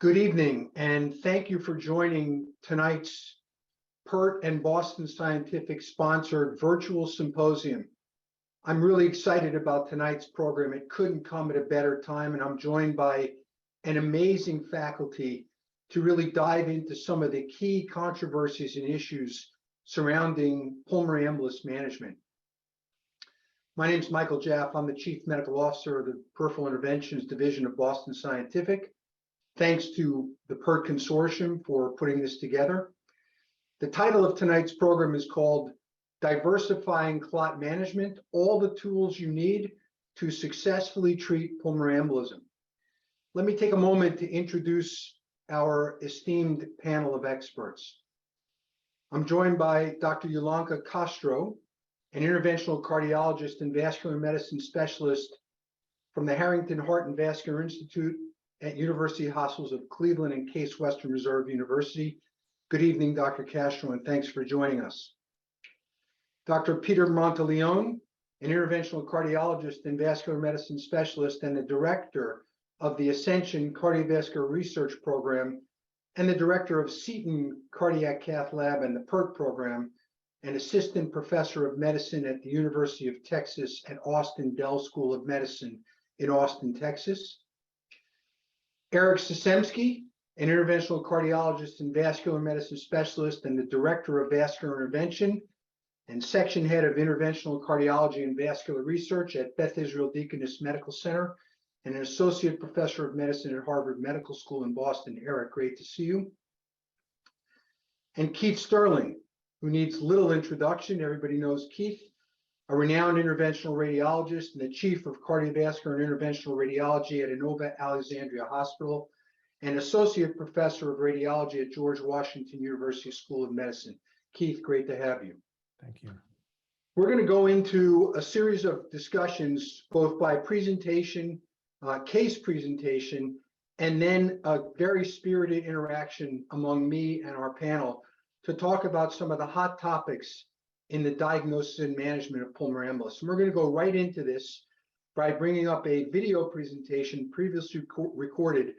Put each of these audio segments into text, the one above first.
Good evening, and thank you for joining tonight's PERT and Boston Scientific sponsored virtual symposium. I'm really excited about tonight's program. It couldn't come at a better time, and I'm joined by an amazing faculty to really dive into some of the key controversies and issues surrounding pulmonary embolus management. My name is Michael Jaff. I'm the Chief Medical Officer of the Peripheral Interventions Division of Boston Scientific. Thanks to the PERT Consortium for putting this together. The title of tonight's program is called Diversifying Clot Management, All the Tools You Need to Successfully Treat Pulmonary Embolism. Let me take a moment to introduce our esteemed panel of experts. I'm joined by Dr. Yolanka Castro, an interventional cardiologist and vascular medicine specialist from the Harrington Heart and Vascular Institute at University Hospitals of Cleveland and Case Western Reserve University. Good evening, Dr. Castro, and thanks for joining us. Dr. Peter Monteleone, an interventional cardiologist and vascular medicine specialist and the director of the Ascension Cardiovascular Research Program and the director of Seton Cardiac Cath Lab and the PERT program, and assistant professor of medicine at the University of Texas at Austin Dell School of Medicine in Austin, Texas. Eric Sisemski, an interventional cardiologist and vascular medicine specialist and the director of vascular intervention and section head of interventional cardiology and vascular research at Beth Israel Deaconess Medical Center and an associate professor of medicine at Harvard Medical School in Boston. Eric, great to see you. And Keith Sterling, who needs little introduction. Everybody knows Keith, a renowned interventional radiologist and the chief of cardiovascular and interventional radiology at Inova Alexandria Hospital and associate professor of radiology at George Washington University School of Medicine. Keith, great to have you. Thank you. We're going to go into a series of discussions, both by presentation, case presentation, and then a very spirited interaction among me and our panel to talk about some of the hot topics in the diagnosis and management of pulmonary embolism. We're going to go right into this by bringing up a video presentation previously recorded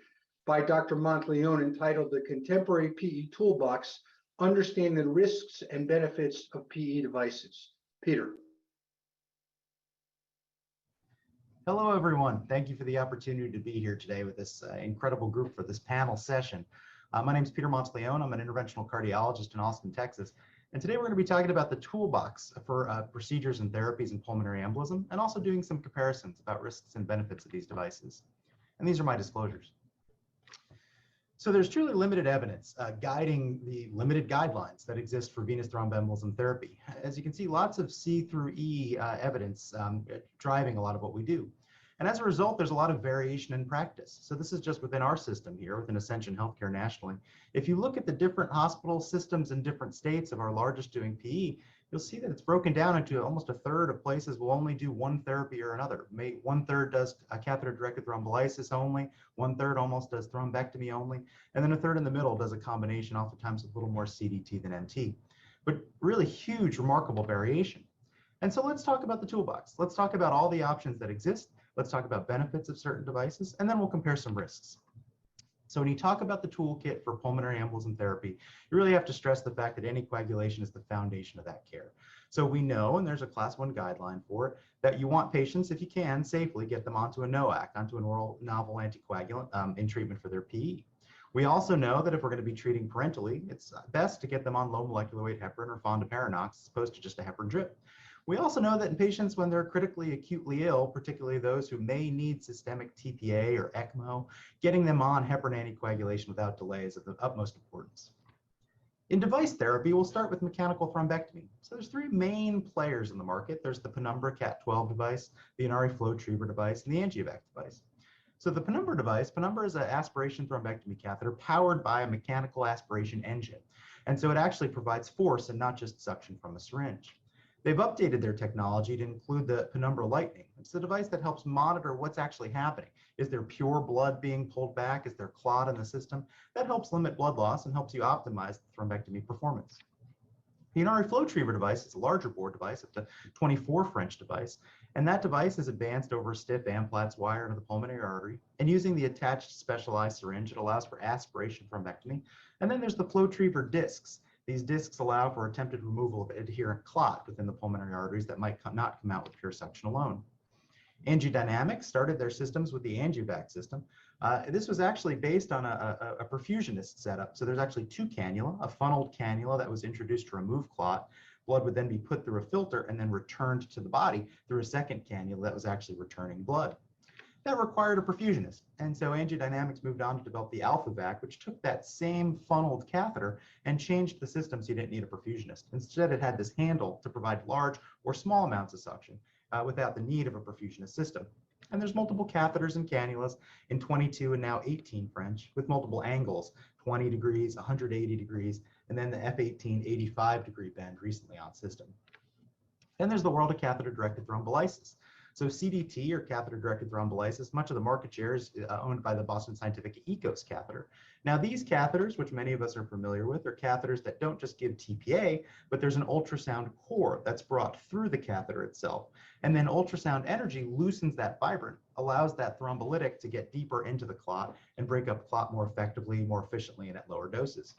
by Dr. Monteleone entitled The Contemporary PE Toolbox, Understanding the Risks and Benefits of PE Devices. Peter. Hello, everyone. Thank you for the opportunity to be here today with this incredible group for this panel session. My name is Peter Monteleone. I'm an interventional cardiologist in Austin, Texas. And today we're going to be talking about the toolbox for procedures and therapies in pulmonary embolism, and also doing some comparisons about risks and benefits of these devices. And these are my disclosures. So there's truly limited evidence guiding the limited guidelines that exist for venous thromboembolism therapy. As you can see, lots of C through E evidence driving a lot of what we do. And as a result, there's a lot of variation in practice. So this is just within our system here, within Ascension Healthcare nationally. If you look at the different hospital systems in different states of our largest doing PE, you'll see that it's broken down into almost a third of places will only do one therapy or another. One third does a catheter-directed thrombolysis only, one third almost does thrombectomy only, and then a third in the middle does a combination, oftentimes with a little more CDT than NT. But really huge, remarkable variation. And so let's talk about the toolbox. Let's talk about all the options that exist. Let's talk about benefits of certain devices, and then we'll compare some risks. So when you talk about the toolkit for pulmonary embolism therapy, you really have to stress the fact that anticoagulation is the foundation of that care. So we know, and there's a class 1 guideline for it, that you want patients, if you can, safely get them onto a NOAC, onto an oral novel anticoagulant in treatment for their PE. We also know that if we're going to be treating parentally, it's best to get them on low molecular weight heparin or fondaparinux as opposed to just a heparin drip. We also know that in patients when they're critically acutely ill, particularly those who may need systemic TPA or ECMO, getting them on heparin anticoagulation without delay is of the utmost importance. In device therapy, we'll start with mechanical thrombectomy. So there's 3 main players in the market. There's the Penumbra CAT12 device, the Inari FlowTriever device, and the AngioVac device. So the Penumbra device, Penumbra is an aspiration thrombectomy catheter powered by a mechanical aspiration engine. And so it actually provides force and not just suction from a syringe. They've updated their technology to include the Penumbra Lightning. It's the device that helps monitor what's actually happening. Is there pure blood being pulled back? Is there clot in the system? That helps limit blood loss and helps you optimize the thrombectomy performance. The Inari FlowTriever device is a larger bore device, up to 24 French device, And that device is advanced over a stiff Amplatz wire into the pulmonary artery. And using the attached specialized syringe, it allows for aspiration thrombectomy. And then there's the FlowTriever discs. These discs allow for attempted removal of adherent clot within the pulmonary arteries that might not come out with pure suction alone. Angiodynamics started their systems with the AngioVac system. This was actually based on a perfusionist setup. So there's actually two cannula, a funneled cannula that was introduced to remove clot. Blood would then be put through a filter and then returned to the body through a second cannula that was actually returning blood. That required a perfusionist. And so Angiodynamics moved on to develop the AlphaVac, which took that same funneled catheter and changed the system so you didn't need a perfusionist. Instead, it had this handle to provide large or small amounts of suction without the need of a perfusionist system. And there's multiple catheters and cannulas in 22 and now 18 French with multiple angles, 20 degrees, 180 degrees, and then the F18 85-degree bend recently on system. Then there's the world of catheter-directed thrombolysis. So CDT, or catheter-directed thrombolysis, much of the market share is owned by the Boston Scientific ECOS catheter. Now these catheters, which many of us are familiar with, are catheters that don't just give TPA, but there's an ultrasound core that's brought through the catheter itself. And then ultrasound energy loosens that fibrin, allows that thrombolytic to get deeper into the clot and break up clot more effectively, more efficiently, and at lower doses.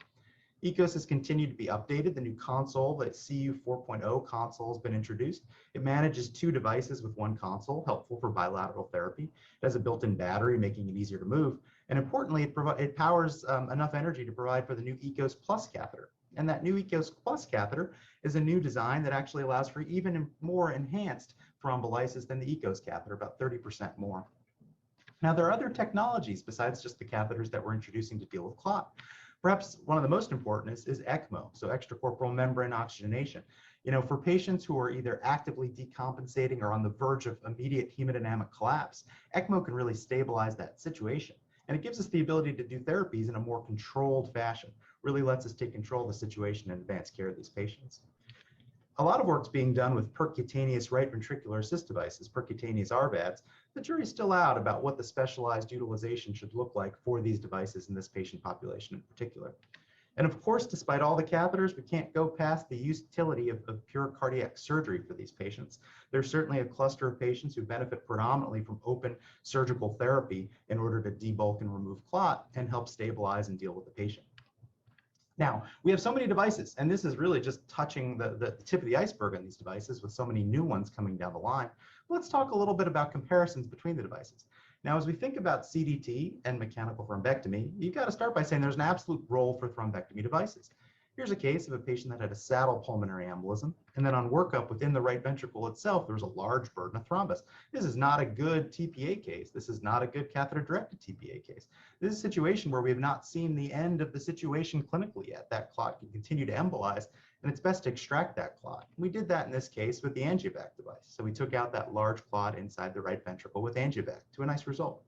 ECOS has continued to be updated. The new console, the CU 4.0 console, has been introduced. It manages two devices with one console, helpful for bilateral therapy. It has a built-in battery, making it easier to move. And importantly, it powers enough energy to provide for the new ECOS Plus catheter. And that new ECOS Plus catheter is a new design that actually allows for even more enhanced thrombolysis than the ECOS catheter, about 30% more. Now, there are other technologies besides just the catheters that we're introducing to deal with clot. Perhaps one of the most important is ECMO, so extracorporeal membrane oxygenation. You know, for patients who are either actively decompensating or on the verge of immediate hemodynamic collapse, ECMO can really stabilize that situation. And it gives us the ability to do therapies in a more controlled fashion, really lets us take control of the situation and advance care of these patients. A lot of work's being done with percutaneous right ventricular assist devices, percutaneous RVADs. The jury's still out about what the specialized utilization should look like for these devices in this patient population in particular. And of course, despite all the catheters, we can't go past the utility of pure cardiac surgery for these patients. There's certainly a cluster of patients who benefit predominantly from open surgical therapy in order to debulk and remove clot and help stabilize and deal with the patient. Now, we have so many devices, and this is really just touching the tip of the iceberg on these devices with so many new ones coming down the line. Let's talk a little bit about comparisons between the devices. Now, as we think about CDT and mechanical thrombectomy, you've got to start by saying there's an absolute role for thrombectomy devices. Here's a case of a patient that had a saddle pulmonary embolism, and then on workup within the right ventricle itself, there was a large burden of thrombus. This is not a good TPA case. This is not a good catheter-directed TPA case. This is a situation where we have not seen the end of the situation clinically yet. That clot can continue to embolize, and it's best to extract that clot. We did that in this case with the AngioVac device. So we took out that large clot inside the right ventricle with AngioVac to a nice result.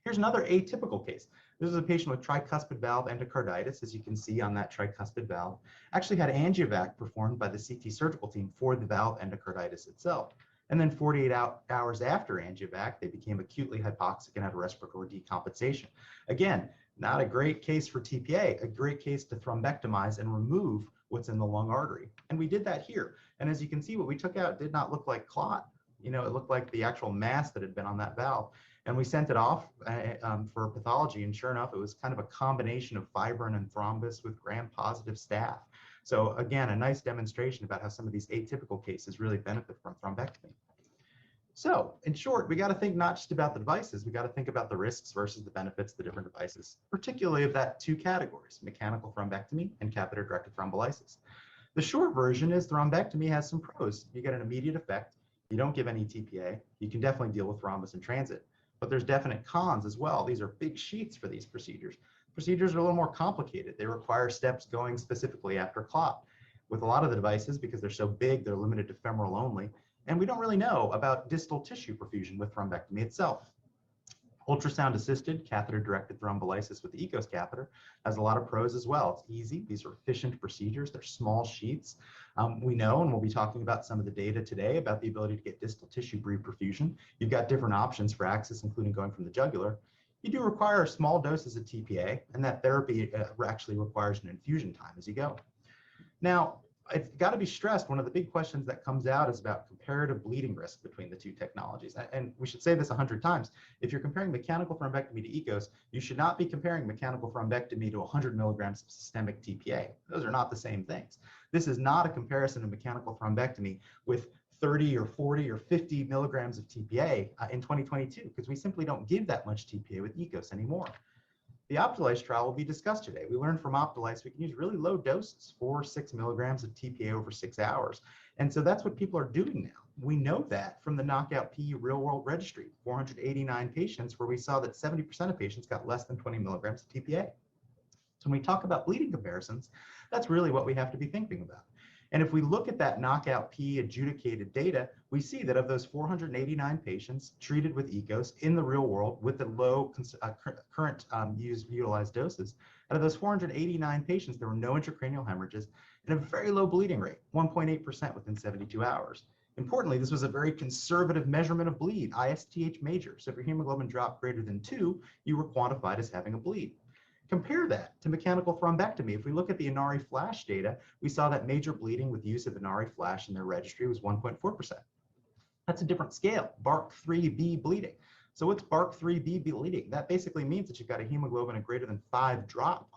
Here's another atypical case. This is a patient with tricuspid valve endocarditis, as you can see on that tricuspid valve. Actually had AngioVac performed by the CT surgical team for the valve endocarditis itself. And then 48 hours after AngioVac, they became acutely hypoxic and had respiratory decompensation. Again, not a great case for TPA, a great case to thrombectomize and remove what's in the lung artery. And we did that here. And as you can see, what we took out did not look like clot. You know, it looked like the actual mass that had been on that valve. And we sent it off for pathology, and sure enough, it was kind of a combination of fibrin and thrombus with gram-positive staph. So again, a nice demonstration about how some of these atypical cases really benefit from thrombectomy. So in short, we got to think not just about the devices, we got to think about the risks versus the benefits of the different devices, particularly of that two categories, mechanical thrombectomy and catheter-directed thrombolysis. The short version is thrombectomy has some pros. You get an immediate effect. You don't give any TPA. You can definitely deal with thrombus in transit. But there's definite cons as well. These are big sheets for these procedures. Procedures are a little more complicated. They require steps going specifically after clot. With a lot of the devices, because they're so big, they're limited to femoral only. And we don't really know about distal tissue perfusion with thrombectomy itself. Ultrasound-assisted catheter-directed thrombolysis with the ECOS catheter has a lot of pros as well. It's easy. These are efficient procedures. They're small sheets. We know, and we'll be talking about some of the data today about the ability to get distal tissue perfusion. You've got different options for access, including going from the jugular. You do require small doses of TPA, and that therapy actually requires an infusion time as you go. Now, it's got to be stressed. One of the big questions that comes out is about comparative bleeding risk between the two technologies. And we should say this 100 times. If you're comparing mechanical thrombectomy to EKOS, you should not be comparing mechanical thrombectomy to 100 milligrams of systemic TPA. Those are not the same things. This is not a comparison of mechanical thrombectomy with 30 or 40 or 50 milligrams of TPA in 2022, because we simply don't give that much TPA with EKOS anymore. The Optimize trial will be discussed today. We learned from Optimize we can use really low doses, 4 or 6 milligrams of TPA over 6 hours. And so that's what people are doing now. We know that from the Knockout PE real world registry, 489 patients, where we saw that 70% of patients got less than 20 milligrams of TPA. So when we talk about bleeding comparisons, that's really what we have to be thinking about. And if we look at that Knockout PE adjudicated data, we see that of those 489 patients treated with EKOS in the real world with the low current utilized doses, out of those 489 patients, there were no intracranial hemorrhages and a very low bleeding rate, 1.8% within 72 hours. Importantly, this was a very conservative measurement of bleed, ISTH major. So if your hemoglobin dropped greater than 2, you were quantified as having a bleed. Compare that to mechanical thrombectomy. If we look at the Inari Flash data, we saw that major bleeding with use of Inari Flash in their registry was 1.4%. That's a different scale, BARC3B bleeding. So what's BARC3B bleeding? That basically means that you've got a hemoglobin of greater than 5 drop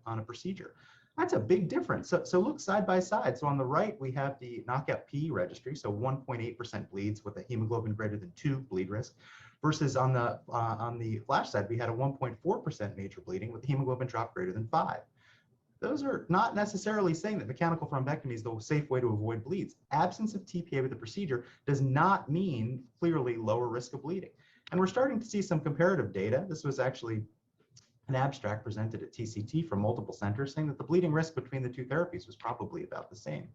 on a procedure. That's a big difference. So look side by side. So on the right, we have the Knockout PE registry, so 1.8% bleeds with a hemoglobin greater than 2 bleed risk, versus on the Flash side, we had a 1.4% major bleeding with a hemoglobin drop greater than 5. Those are not necessarily saying that mechanical thrombectomy is the safe way to avoid bleeds. Absence of TPA with the procedure does not mean clearly lower risk of bleeding. And we're starting to see some comparative data. This was actually an abstract presented at TCT from multiple centers saying that the bleeding risk between the two therapies was probably about the same.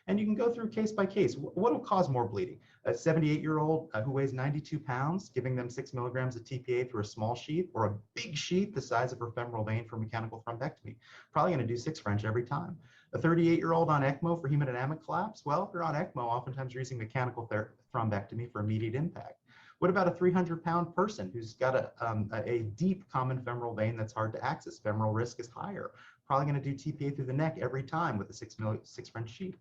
And you can go through case by case. What will cause more bleeding? A 78-year-old who weighs 92 pounds, giving them 6 milligrams of TPA through a small sheath, or a big sheath the size of her femoral vein for mechanical thrombectomy? Probably going to do 6 French every time. A 38-year-old on ECMO for hemodynamic collapse? Well, if you're on ECMO, oftentimes you're using mechanical thrombectomy for immediate impact. What about a 300-pound person who's got a deep common femoral vein that's hard to access? Femoral risk is higher. Probably going to do TPA through the neck every time with a 6 French sheath.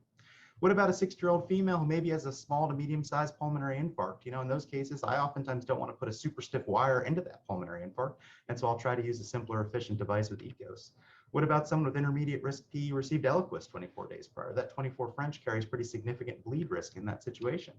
What about a 60-year-old female who maybe has a small to medium-sized pulmonary infarct? You know, in those cases, I oftentimes don't want to put a super stiff wire into that pulmonary infarct, and so I'll try to use a simpler, efficient device with EKOS. What about someone with intermediate risk PE who received Eliquis 24 days prior? That 24 French carries pretty significant bleed risk in that situation.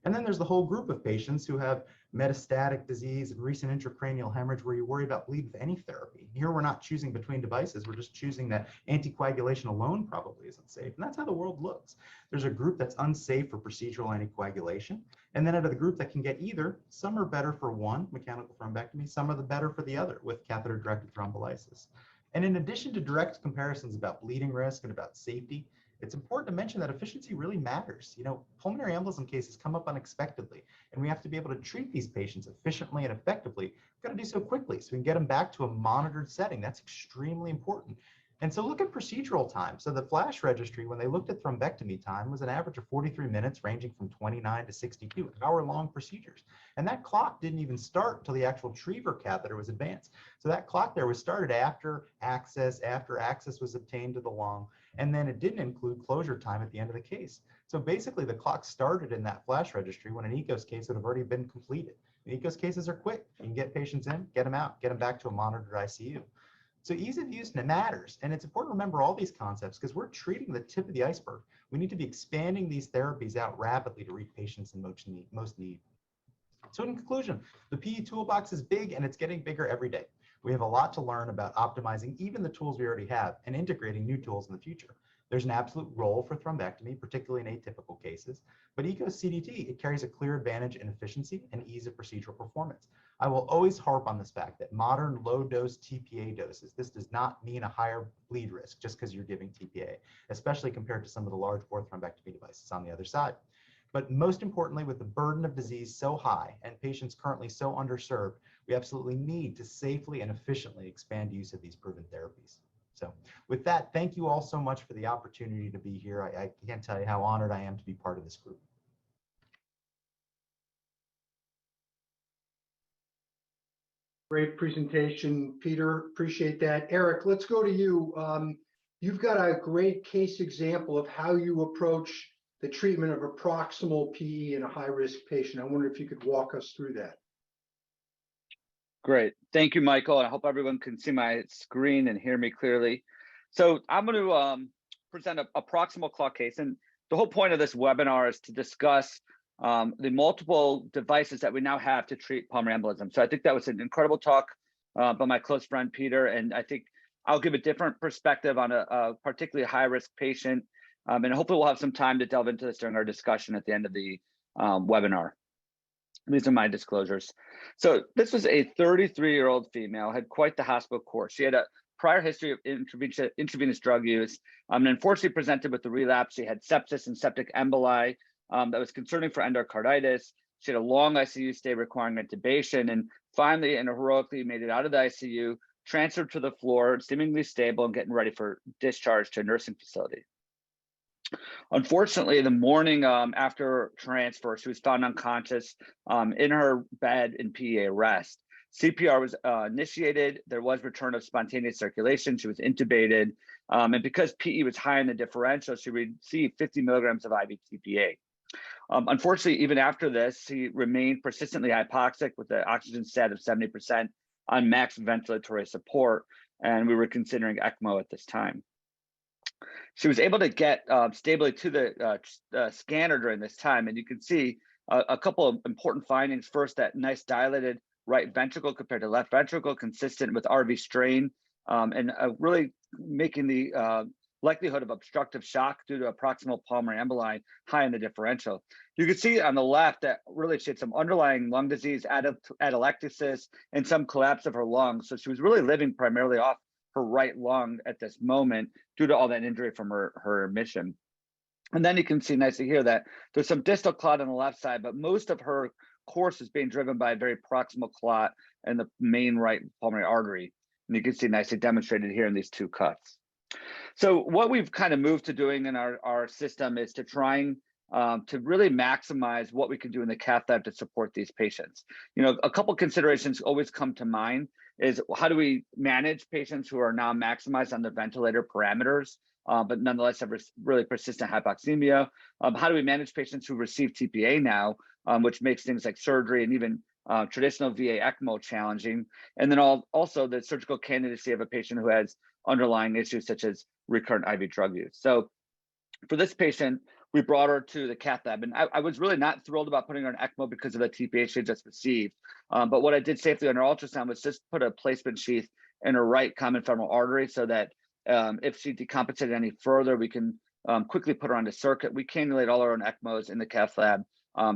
And then there's the whole group of patients who have metastatic disease and recent intracranial hemorrhage where you worry about bleed with any therapy. Here we're not choosing between devices, we're just choosing that anticoagulation alone probably isn't safe. And that's how the world looks. There's a group that's unsafe for procedural anticoagulation. And then out of the group that can get either, some are better for one, mechanical thrombectomy, some are the better for the other with catheter-directed thrombolysis. And in addition to direct comparisons about bleeding risk and about safety, it's important to mention that efficiency really matters. You know, pulmonary embolism cases come up unexpectedly, and we have to be able to treat these patients efficiently and effectively. We've got to do so quickly so we can get them back to a monitored setting. That's extremely important. And so look at procedural time. So the Flash registry, when they looked at thrombectomy time, was an average of 43 minutes, ranging from 29 to 62 hour-long procedures. And that clock didn't even start until the actual Triever catheter was advanced. So that clock there was started after access was obtained to the lung, and then it didn't include closure time at the end of the case. So basically the clock started in that Flash registry when an EKOS case would have already been completed. The EKOS cases are quick. You can get patients in, get them out, get them back to a monitored ICU. So ease of use matters, and it's important to remember all these concepts because we're treating the tip of the iceberg. We need to be expanding these therapies out rapidly to reach patients in most need. So in conclusion, the PE toolbox is big and it's getting bigger every day. We have a lot to learn about optimizing even the tools we already have and integrating new tools in the future. There's an absolute role for thrombectomy, particularly in atypical cases, but EKOS CDT, it carries a clear advantage in efficiency and ease of procedural performance. I will always harp on this fact that modern low-dose TPA doses, this does not mean a higher bleed risk just because you're giving TPA, especially compared to some of the large bore thrombectomy devices on the other side. But most importantly, with the burden of disease so high and patients currently so underserved, we absolutely need to safely and efficiently expand use of these proven therapies. So with that, thank you all so much for the opportunity to be here. I can't tell you how honored I am to be part of this group. Great presentation, Peter. Appreciate that. Eric, let's go to you. you've got a great case example of how you approach the treatment of a proximal PE in a high-risk patient. I wonder if you could walk us through that. Great. Thank you, Michael. I hope everyone can see my screen and hear me clearly. So I'm going to present a proximal clot case. And the whole point of this webinar is to discuss the multiple devices that we now have to treat pulmonary embolism. So I think that was an incredible talk by my close friend, Peter. And I think I'll give a different perspective on a particularly high-risk patient. And hopefully we'll have some time to delve into this during our discussion at the end of the webinar. These are my disclosures. So this was a 33-year-old female, had quite the hospital course. She had a prior history of intravenous drug use, and unfortunately presented with the relapse. She had sepsis and septic emboli that was concerning for endocarditis. She had a long ICU stay requiring intubation, and finally and heroically made it out of the ICU, transferred to the floor, seemingly stable and getting ready for discharge to a nursing facility. Unfortunately, the morning after transfer, she was found unconscious in her bed in PEA arrest. CPR was initiated. There was return of spontaneous circulation. She was intubated. And because PE was high in the differential, she received 50 milligrams of IV TPA. Unfortunately, even after this, she remained persistently hypoxic with an oxygen stat of 70% on max ventilatory support. And we were considering ECMO at this time. She was able to get stably to the scanner during this time. And you can see a couple of important findings. First, that nice dilated right ventricle compared to left ventricle, consistent with RV strain, and really making the likelihood of obstructive shock due to a proximal pulmonary emboli high in the differential. You can see on the left that really she had some underlying lung disease, atelectasis, and some collapse of her lungs. So she was really living primarily off her right lung at this moment due to all that injury from her admission. And then you can see nicely here that there's some distal clot on the left side, but most of her course is being driven by a very proximal clot in the main right pulmonary artery. And you can see nicely demonstrated here in these two cuts. So what we've kind of moved to doing in our system is to trying to really maximize what we can do in the cath lab to support these patients. You know, a couple considerations always come to mind is how do we manage patients who are now maximized on the ventilator parameters, but nonetheless have really persistent hypoxemia? How do we manage patients who receive TPA now, which makes things like surgery and even traditional VA ECMO challenging? And then also the surgical candidacy of a patient who has underlying issues such as recurrent IV drug use. So for this patient, we brought her to the cath lab, and I was really not thrilled about putting her in ECMO because of the TPA she had just received. But what I did safely on her ultrasound was just put a placement sheath in her right common femoral artery so that if she decompensated any further, we can quickly put her on the circuit. We cannulate all our own ECMOs in the cath lab.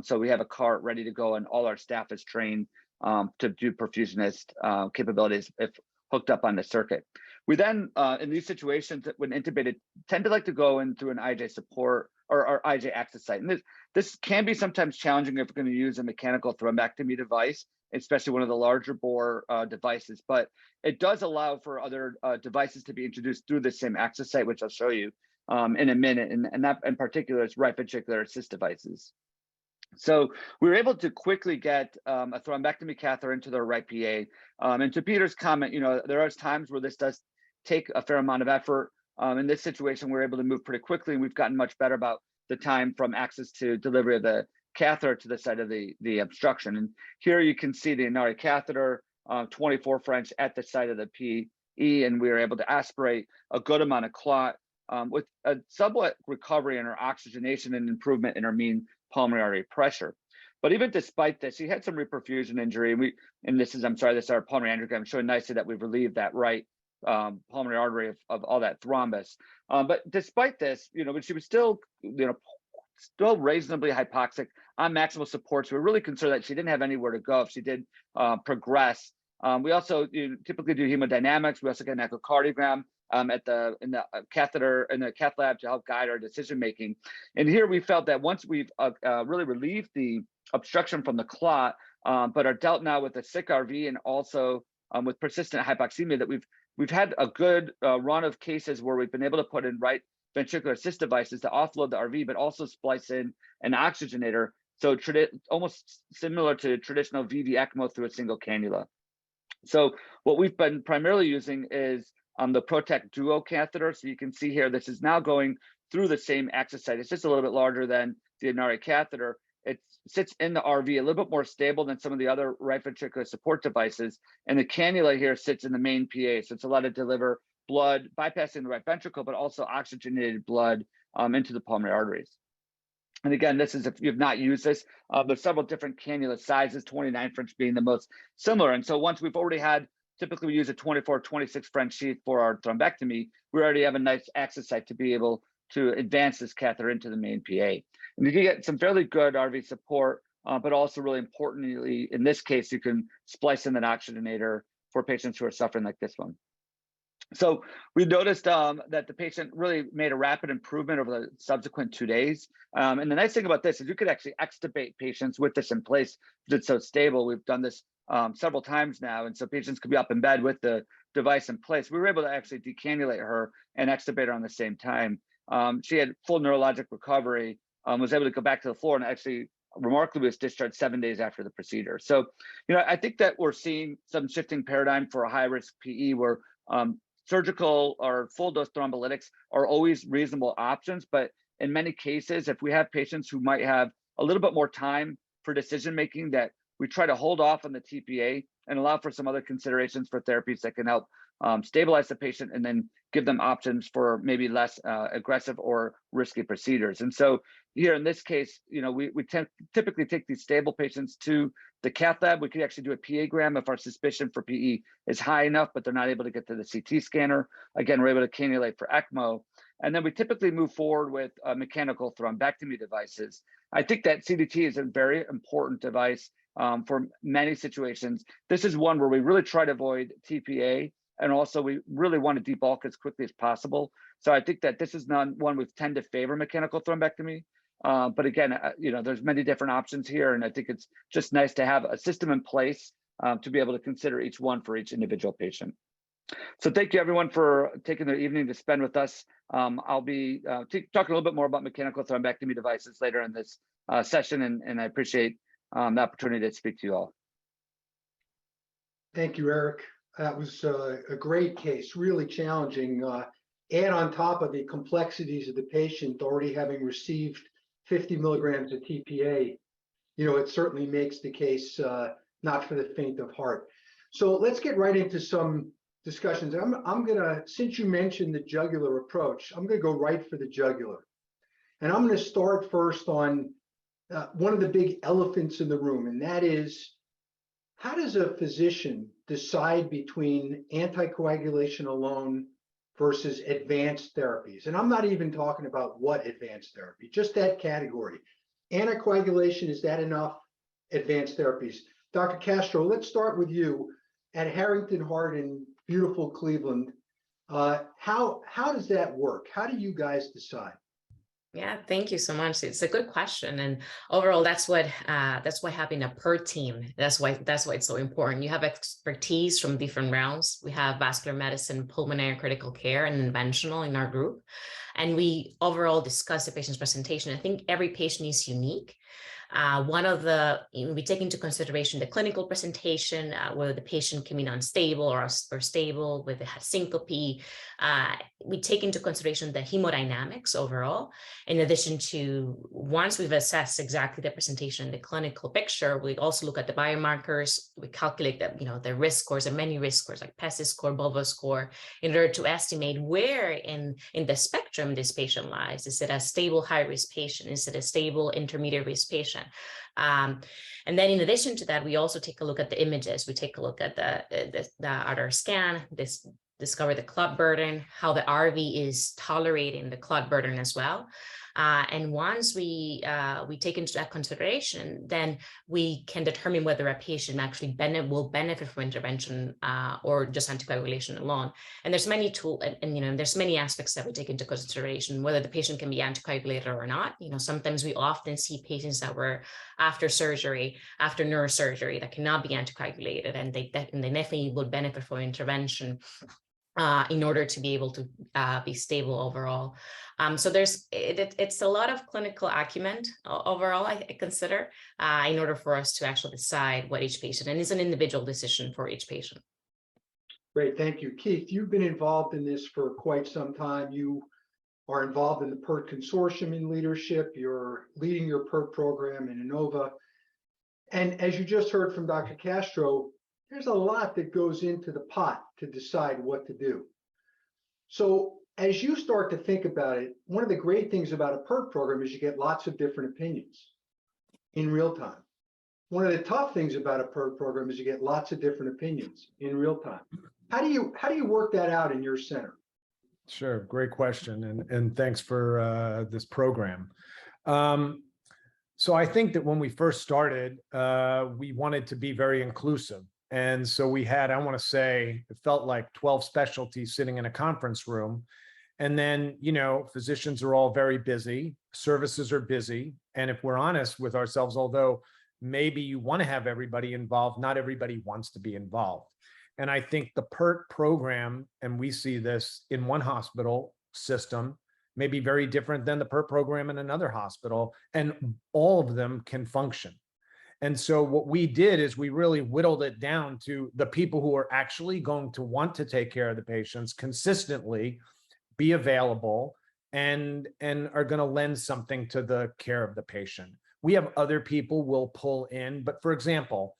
So we have a cart ready to go, and all our staff is trained to do perfusionist capabilities if hooked up on the circuit. We then, in these situations, when intubated, tend to like to go in through an IJ support or IJ access site. And this can be sometimes challenging if we're going to use a mechanical thrombectomy device, especially one of the larger bore devices. But it does allow for other devices to be introduced through the same access site, which I'll show you in a minute. And that in particular is right ventricular assist devices. So we were able to quickly get a thrombectomy catheter into the right PA. And to Peter's comment, you know, there are times where this does take a fair amount of effort. In this situation, we're able to move pretty quickly, and we've gotten much better about the time from access to delivery of the catheter to the site of the obstruction. And here you can see the Inari catheter, 24 French at the site of the PE, and we were able to aspirate a good amount of clot with a somewhat recovery in her oxygenation and improvement in her mean pulmonary artery pressure. But even despite this, she had some reperfusion injury, and this is our pulmonary angiogram showing nicely that we've relieved that right pulmonary artery of all that thrombus. But despite this, you know, but she was still, you know, still reasonably hypoxic on maximal supports. We're really concerned that she didn't have anywhere to go if she did progress. We also typically do hemodynamics. We also get an echocardiogram in the cath lab to help guide our decision making. And here we felt that once we've really relieved the obstruction from the clot, but are dealt now with a sick RV and also with persistent hypoxemia, that we've had a good run of cases where we've been able to put in right ventricular assist devices to offload the RV, but also splice in an oxygenator. So almost similar to traditional VV ECMO through a single cannula. So what we've been primarily using is the Protect Duo catheter. So you can see here, this is now going through the same access site. It's just a little bit larger than the Inari catheter. It sits in the RV, a little bit more stable than some of the other right ventricular support devices. And the cannula here sits in the main PA. So it's allowed to deliver blood, bypassing the right ventricle, but also oxygenated blood into the pulmonary arteries. And again, this is, if you've not used this, there's several different cannula sizes, 29 French being the most similar. And so once we've already had, typically we use a 24, 26 French sheath for our thrombectomy, we already have a nice access site to be able to advance this catheter into the main PA. And you can get some fairly good RV support, but also really importantly, in this case, you can splice in an oxygenator for patients who are suffering like this one. So we noticed that the patient really made a rapid improvement over the subsequent 2 days. And the nice thing about this is you could actually extubate patients with this in place because it's so stable. We've done this several times now. And so patients could be up in bed with the device in place. We were able to actually decannulate her and extubate her on the same time. She had full neurologic recovery, was able to go back to the floor, and actually remarkably was discharged 7 days after the procedure. So, I think that we're seeing some shifting paradigm for a high-risk PE where surgical or full dose thrombolytics are always reasonable options. But in many cases, if we have patients who might have a little bit more time for decision making, that we try to hold off on the TPA and allow for some other considerations for therapies that can help stabilize the patient and then give them options for maybe less aggressive or risky procedures. And so here in this case, we typically take these stable patients to the cath lab. We could actually do a PA-gram if our suspicion for PE is high enough, but they're not able to get to the CT scanner. Again, we're able to cannulate for ECMO. And then we typically move forward with mechanical thrombectomy devices. I think that CDT is a very important device for many situations. This is one where we really try to avoid TPA, and also we really want to debulk as quickly as possible. So I think that this is not one we tend to favor mechanical thrombectomy. But again, there's many different options here, and I think it's just nice to have a system in place to be able to consider each one for each individual patient. So thank you everyone for taking the evening to spend with us. I'll be talking a little bit more about mechanical thrombectomy devices later in this session, and I appreciate the opportunity to speak to you all. Thank you, Eric. That was a great case, really challenging. And on top of the complexities of the patient already having received 50 milligrams of TPA, it certainly makes the case not for the faint of heart. So let's get right into some discussions. I'm gonna, since you mentioned the jugular approach, I'm gonna go right for the jugular. And I'm gonna start first on one of the big elephants in the room, and that is, how does a physician decide between anticoagulation alone versus advanced therapies? And I'm not even talking about what advanced therapy, just that category. Anticoagulation, is that enough? Advanced therapies. Dr. Castro, let's start with you. At Harrington Heart in beautiful Cleveland, how does that work? How do you guys decide? Yeah, thank you so much. It's a good question, and overall, that's why having a PERT team. That's why it's so important. You have expertise from different realms. We have vascular medicine, pulmonary, critical care, and interventional in our group, and we overall discuss the patient's presentation. I think every patient is unique. We take into consideration the clinical presentation, whether the patient came in unstable or stable, whether they had syncope. We take into consideration the hemodynamics overall. In addition to, once we've assessed exactly the presentation and the clinical picture, we also look at the biomarkers. We calculate the risk scores, and many risk scores like PESI score, BOVA score, in order to estimate where in the spectrum this patient lies. Is it a stable high-risk patient? Is it a stable intermediate risk patient? And then in addition to that, we also take a look at the images. We take a look at the artery scan, discover the clot burden, how the RV is tolerating the clot burden as well. And once we take into that consideration, then we can determine whether a patient actually will benefit from intervention or just anticoagulation alone. And there's many tools, and there's many aspects that we take into consideration, whether the patient can be anticoagulated or not. Sometimes we often see patients that were after surgery, after neurosurgery, that cannot be anticoagulated, and they definitely would benefit from intervention in order to be able to be stable overall. So it's a lot of clinical acumen overall, I consider, in order for us to actually decide what each patient, and it's an individual decision for each patient. Great, thank you. Keith, you've been involved in this for quite some time. You are involved in the PERT Consortium in leadership. You're leading your PERT program in Innova. And as you just heard from Dr. Castro, there's a lot that goes into the pot to decide what to do. So as you start to think about it, one of the great things about a PERT program is you get lots of different opinions in real time. One of the tough things about a PERT program is you get lots of different opinions in real time. How do you work that out in your center? Sure, great question, and thanks for this program. So I think that when we first started, we wanted to be very inclusive. And so we had, I want to say, it felt like 12 specialties sitting in a conference room. And then, you know, physicians are all very busy, services are busy. And if we're honest with ourselves, although maybe you want to have everybody involved, not everybody wants to be involved. And I think the PERT program, and we see this in one hospital system, may be very different than the PERT program in another hospital, and all of them can function. And so what we did is we really whittled it down to the people who are actually going to want to take care of the patients consistently, be available, and are going to lend something to the care of the patient. We have other people we'll pull in, but for example,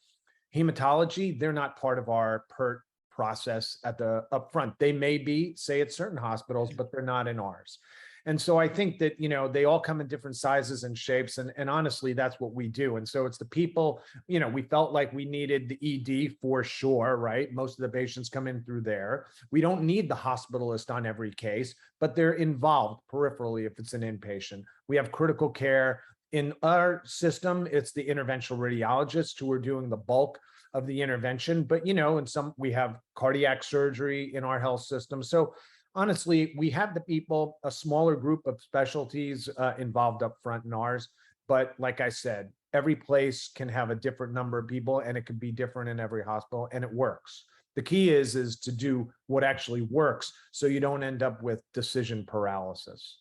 hematology, they're not part of our PERT process at the upfront. They may be, say, at certain hospitals, but they're not in ours. And so I think that, you know, they all come in different sizes and shapes. And honestly, that's what we do. And so it's the people, you know, we felt like we needed the ED for sure, right? Most of the patients come in through there. We don't need the hospitalist on every case, but they're involved peripherally if it's an inpatient. We have critical care. In our system, it's the interventional radiologists who are doing the bulk of the intervention. But, you know, in some, we have cardiac surgery in our health system. So honestly, we have the people, a smaller group of specialties involved up front in ours. But like I said, every place can have a different number of people, and it could be different in every hospital, and it works. The key is to do what actually works so you don't end up with decision paralysis.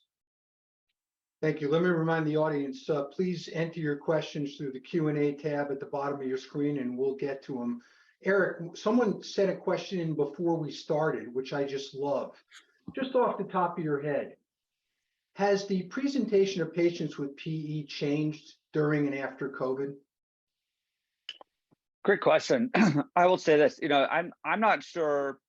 Thank you. Let me remind the audience, please enter your questions through the Q&A tab at the bottom of your screen, and we'll get to them. Eric, someone sent a question in before we started, which I just love. Just off the top of your head, has the presentation of patients with PE changed during and after COVID? Great question. I will say this, you know, I'm not sure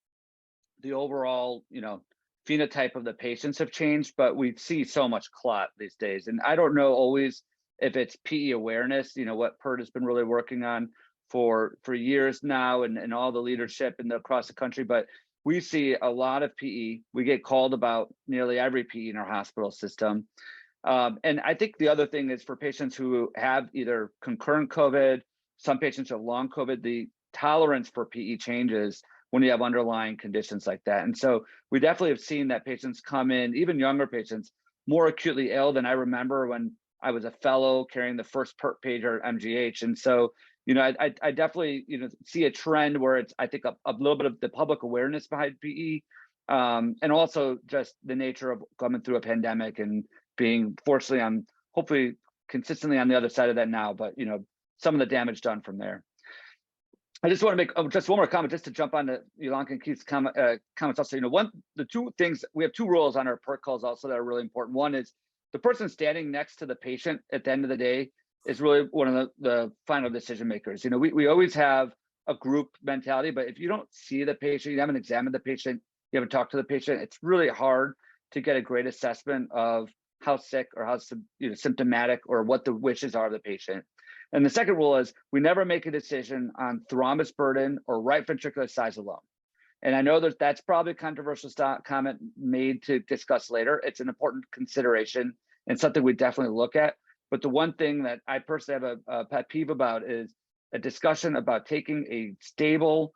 the overall, you know, phenotype of the patients have changed, but we see so much clot these days. And I don't know always if it's PE awareness, you know, what PERT has been really working on for years now, and all the leadership across the country, but we see a lot of PE. We get called about nearly every PE in our hospital system. And I think the other thing is for patients who have either concurrent COVID, some patients have long COVID, the tolerance for PE changes when you have underlying conditions like that. And so we definitely have seen that patients come in, even younger patients, more acutely ill than I remember when I was a fellow carrying the first PERT pager at MGH. And so, you know, I definitely, you know, see a trend where it's, I think, a little bit of the public awareness behind PE, and also just the nature of coming through a pandemic and being, fortunately, I'm hopefully consistently on the other side of that now, but, you know, some of the damage done from there. I just want to make just one more comment, just to jump on to Yolanda and Keith's comments also. You know, the two things, we have two rules on our PERT calls also that are really important. One is the person standing next to the patient at the end of the day is really one of the final decision makers. You know, we always have a group mentality, but if you don't see the patient, you haven't examined the patient, you haven't talked to the patient, it's really hard to get a great assessment of how sick or how, you know, symptomatic or what the wishes are of the patient. And the second rule is we never make a decision on thrombus burden or right ventricular size alone. And I know that's probably a controversial comment made to discuss later. It's an important consideration and something we definitely look at. But the one thing that I personally have a pet peeve about is a discussion about taking a stable,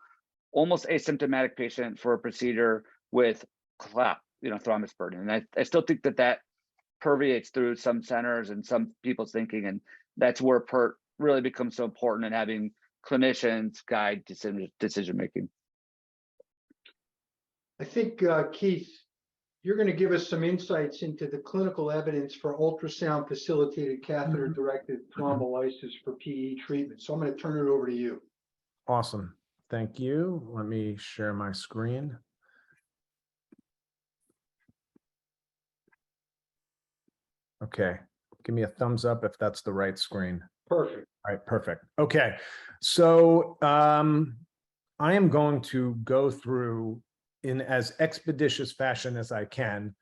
almost asymptomatic patient for a procedure with clot, you know, thrombus burden. And I still think that permeates through some centers and some people's thinking. And that's where PERT really becomes so important, and having clinicians guide decision making. I think, Keith, you're going to give us some insights into the clinical evidence for ultrasound facilitated catheter directed thrombolysis for PE treatment. So I'm going to turn it over to you. Awesome. Thank you. Let me share my screen. Okay, give me a thumbs up if that's the right screen. Perfect. All right, perfect. Okay, so I am going to go through in as expeditious fashion as I can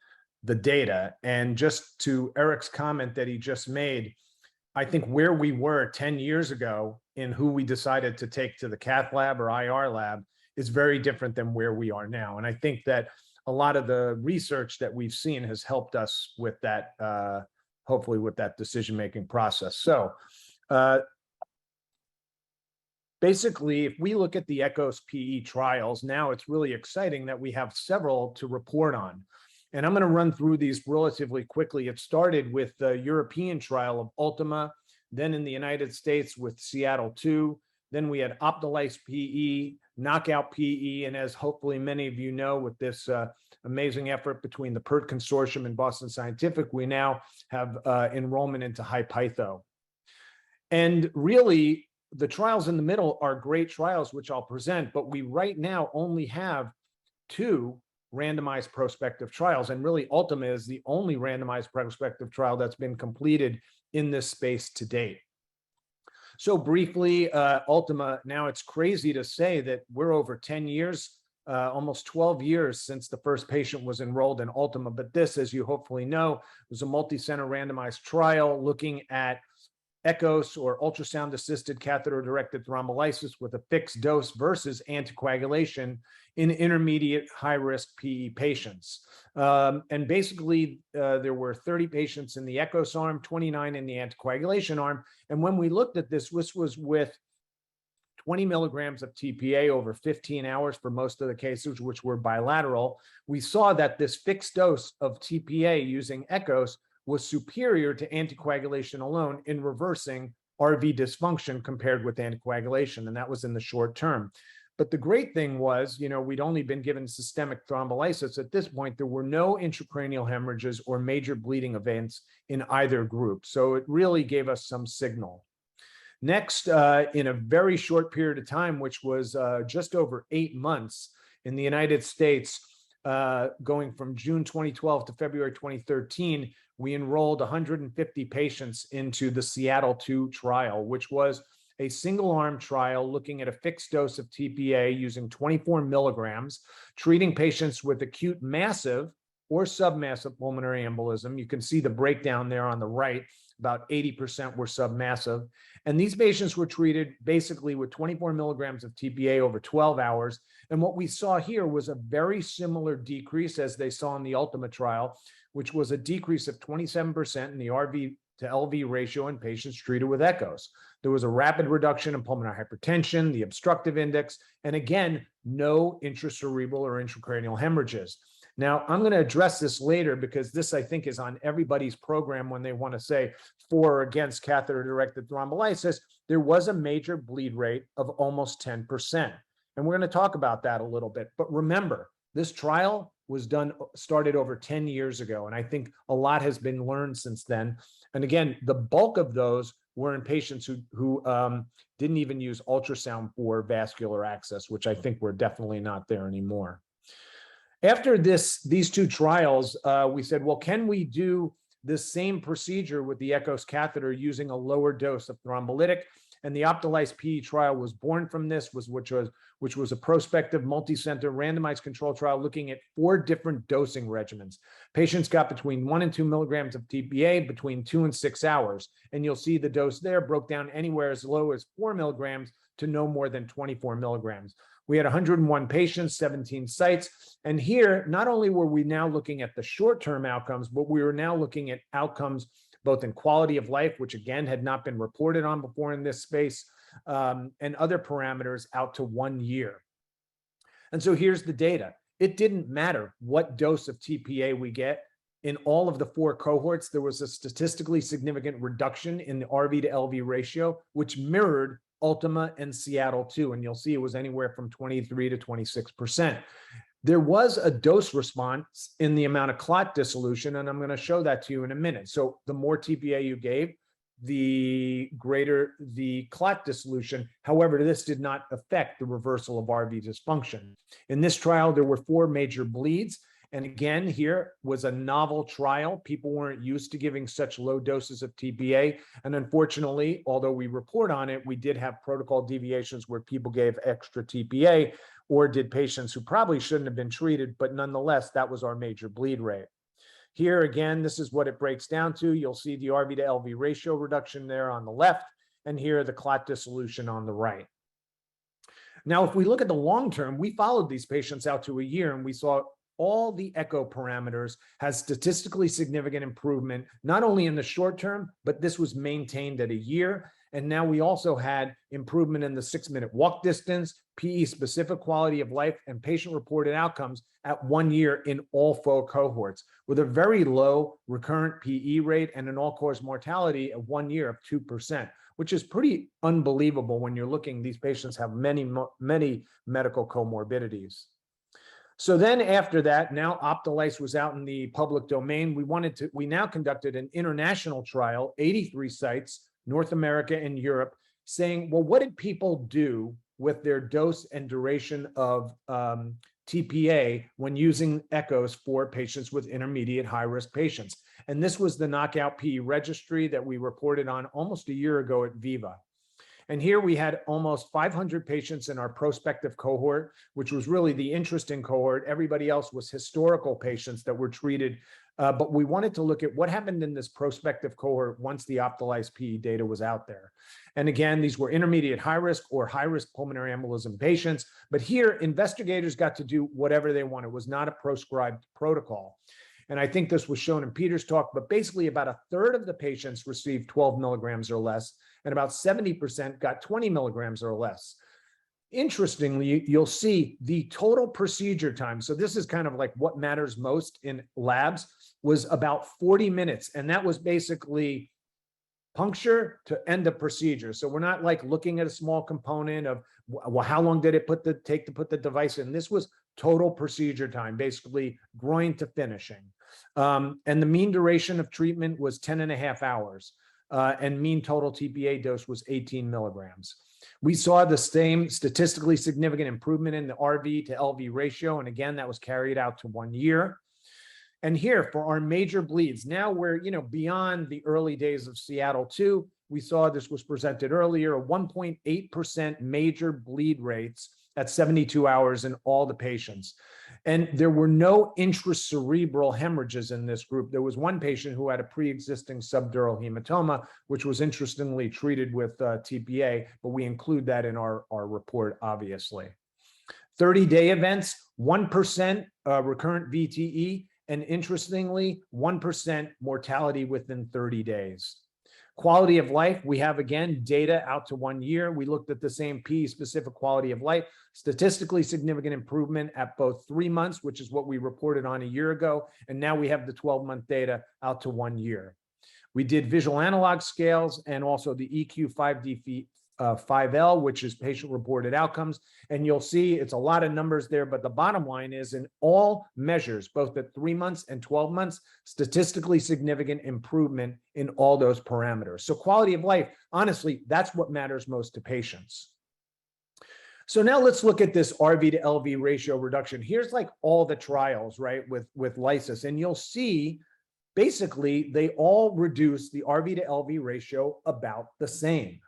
the data. And just to Eric's comment that he just made, I think where we were 10 years ago in who we decided to take to the cath lab or IR lab is very different than where we are now. And I think that a lot of the research that we've seen has helped us with that, hopefully with that decision-making process. So basically, if we look at the ECHOS PE trials, now it's really exciting that we have several to report on. And I'm going to run through these relatively quickly. It started with the European trial of Ultima, then in the United States with Seattle 2. Then we had Optilice PE, Knockout PE, and as hopefully many of you know, with this amazing effort between the PERT Consortium and Boston Scientific, we now have enrollment into HiPytho. And really, the trials in the middle are great trials, which I'll present, but we right now only have 2 randomized prospective trials. And really, Ultima is the only randomized prospective trial that's been completed in this space to date. So briefly, Ultima, now it's crazy to say that we're over 10 years, almost 12 years since the first patient was enrolled in Ultima. But this, as you hopefully know, was a multi-center randomized trial looking at ECHOS or ultrasound-assisted catheter-directed thrombolysis with a fixed dose versus anticoagulation in intermediate high-risk PE patients. And basically, there were 30 patients in the ECHOS arm, 29 in the anticoagulation arm. And when we looked at this was with 20 milligrams of TPA over 15 hours for most of the cases, which were bilateral. We saw that this fixed dose of TPA using ECHOS was superior to anticoagulation alone in reversing RV dysfunction compared with anticoagulation, and that was in the short term. But the great thing was, you know, we'd only been given systemic thrombolysis. At this point, there were no intracranial hemorrhages or major bleeding events in either group. So it really gave us some signal. Next, in a very short period of time, which was just over 8 months in the United States, going from June 2012 to February 2013, we enrolled 150 patients into the Seattle 2 trial, which was a single-arm trial looking at a fixed dose of TPA using 24 milligrams, treating patients with acute massive or submassive pulmonary embolism. You can see the breakdown there on the right. About 80% were submassive. And these patients were treated basically with 24 milligrams of TPA over 12 hours. And what we saw here was a very similar decrease as they saw in the Ultima trial, which was a decrease of 27% in the RV to LV ratio in patients treated with ECHOS. There was a rapid reduction in pulmonary hypertension, the obstructive index, and again, no intracerebral or intracranial hemorrhages. Now, I'm going to address this later because this, I think, is on everybody's program when they want to say for or against catheter-directed thrombolysis. There was a major bleed rate of almost 10%. And we're going to talk about that a little bit. But remember, this trial was started over 10 years ago. And I think a lot has been learned since then. And again, the bulk of those were in patients who didn't even use ultrasound for vascular access, which I think we're definitely not there anymore. After these 2 trials, we said, well, can we do the same procedure with the ECHOS catheter using a lower dose of thrombolytic? And the Optilice PE trial was born from this, which was a prospective multi-center randomized control trial looking at 4 different dosing regimens. Patients got between 1 and 2 milligrams of TPA between 2 and 6 hours. And you'll see the dose there broke down anywhere as low as 4 milligrams to no more than 24 milligrams. We had 101 patients, 17 sites. And here, not only were we now looking at the short-term outcomes, but we were now looking at outcomes both in quality of life, which again had not been reported on before in this space, and other parameters out to 1 year. And so here's the data. It didn't matter what dose of TPA we get. In all of the 4 cohorts, there was a statistically significant reduction in the RV to LV ratio, which mirrored Ultima and Seattle 2. And you'll see it was anywhere from 23 to 26%. There was a dose response in the amount of clot dissolution, and I'm going to show that to you in a minute. So the more TPA you gave, the greater the clot dissolution. However, this did not affect the reversal of RV dysfunction. In this trial, there were 4 major bleeds. And again, here was a novel trial. People weren't used to giving such low doses of TPA. And unfortunately, although we report on it, we did have protocol deviations where people gave extra TPA or did patients who probably shouldn't have been treated, but nonetheless, that was our major bleed rate. Here again, this is what it breaks down to. You'll see the RV to LV ratio reduction there on the left, and here the clot dissolution on the right. Now, if we look at the long term, we followed these patients out to a year, and we saw all the echo parameters has statistically significant improvement, not only in the short term, but this was maintained at a year. And now we also had improvement in the 6-minute walk distance, PE specific quality of life, and patient reported outcomes at 1 year in all 4 cohorts, with a very low recurrent PE rate and an all-cause mortality of 1 year of 2%, which is pretty unbelievable when you're looking. These patients have many medical comorbidities. So then after that, now Optelyse was out in the public domain. We now conducted an international trial, 83 sites, North America and Europe, saying, well, what did people do with their dose and duration of TPA when using echoes for patients with intermediate high-risk patients? And this was the knockout PE registry that we reported on almost a year ago at Viva. And here we had almost 500 patients in our prospective cohort, which was really the interesting cohort. Everybody else was historical patients that were treated. But we wanted to look at what happened in this prospective cohort once the Optelyse PE data was out there. And again, these were intermediate high risk or high risk pulmonary embolism patients. But here, investigators got to do whatever they wanted. It was not a proscribed protocol. And I think this was shown in Peter's talk, but basically about 1/3 of the patients received 12 milligrams or less, and about 70% got 20 milligrams or less. Interestingly, you'll see the total procedure time. So this is kind of like what matters most in labs, was about 40 minutes. And that was basically puncture to end the procedure. So we're not like looking at a small component of, well, how long did it take to put the device in? This was total procedure time, basically groin to finishing. And the mean duration of treatment was 10.5 hours. And mean total TPA dose was 18 milligrams. We saw the same statistically significant improvement in the RV to LV ratio. And again, that was carried out to 1 year. And here for our major bleeds, now we're beyond the early days of Seattle 2. We saw this was presented earlier, a 1.8% major bleed rates at 72 hours in all the patients. And there were no intracerebral hemorrhages in this group. There was one patient who had a pre-existing subdural hematoma, which was interestingly treated with TPA, but we include that in our report, obviously. 30-day events, 1% recurrent VTE, and interestingly, 1% mortality within 30 days. Quality of life, we have again data out to 1 year. We looked at the same PE specific quality of life, statistically significant improvement at both 3 months, which is what we reported on a year ago. And now we have the 12-month data out to 1 year. We did visual analog scales and also the EQ-5D-5L, which is patient reported outcomes. And you'll see it's a lot of numbers there, but the bottom line is in all measures, both at 3 months and 12 months, statistically significant improvement in all those parameters. So quality of life, honestly, that's what matters most to patients. So now let's look at this RV to LV ratio reduction. Here's like all the trials, right, with lysis, and you'll see basically they all reduce the RV to LV ratio about the same.